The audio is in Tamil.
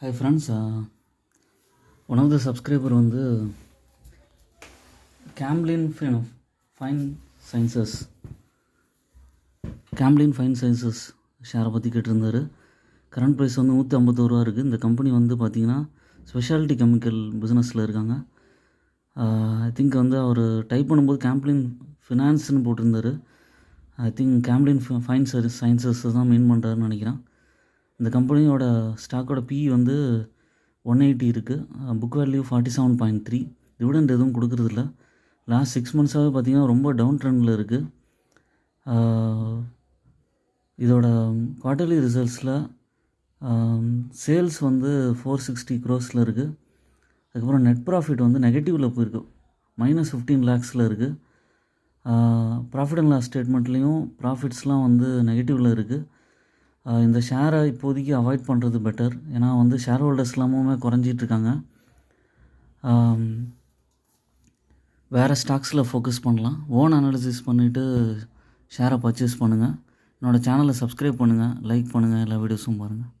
Hi friends, one of the subscriber வந்து Camlin Fine Sciences ஷேரை பற்றி கேட்டிருந்தார். கரண்ட் ப்ரைஸ் வந்து 151 ரூபா இருக்குது. இந்த கம்பெனி வந்து பார்த்திங்கன்னா ஸ்பெஷாலிட்டி கெமிக்கல் பிஸ்னஸில் இருக்காங்க. ஐ திங்க் வந்து அவர் டைப் பண்ணும்போது கேம்ப்ளின் ஃபினான்ஸ்னு போட்டிருந்தார். ஐ திங்க் கேம்ப்ளின் ஃபைன் சயின்சஸ் தான் மெயின் பண்ணுறாருன்னு நினைக்கிறேன். இந்த கம்பெனியோட ஸ்டாக்கோட PE வந்து 180 இருக்குது. Book value 47.3. டிவிடெண்ட் எதுவும் கொடுக்குறதில்ல. லாஸ்ட் 6 மந்த்ஸாகவே பார்த்திங்கன்னா ரொம்ப டவுன் ட்ரெண்டில் இருக்குது. இதோட குவார்ட்டர்லி ரிசல்ட்ஸில் சேல்ஸ் வந்து 460 crores இருக்குது. அதுக்கப்புறம் நெட் ப்ராஃபிட் வந்து நெகட்டிவில் போயிருக்கு, -15 lakhs இருக்குது. ப்ராஃபிட் அண்ட் லாஸ் ஸ்டேட்மெண்ட்லேயும் ப்ராஃபிட்ஸ்லாம் வந்து நெகட்டிவில் இருக்குது. இந்த ஷேரை இப்போதைக்கு அவாய்ட் பண்ணுறது பெட்டர். ஏன்னா வந்து ஷேர் ஹோல்டர்ஸ் எல்லாமே குறைஞ்சிட்ருக்காங்க. வேறு ஸ்டாக்ஸில் ஃபோக்கஸ் பண்ணலாம். ஓன் அனாலிசிஸ் பண்ணிவிட்டு ஷேரை பர்ச்சேஸ் பண்ணுங்கள். என்னோடய சேனலை சப்ஸ்கிரைப் பண்ணுங்கள், லைக் பண்ணுங்கள், எல்லா வீடியோஸும் பாருங்கள்.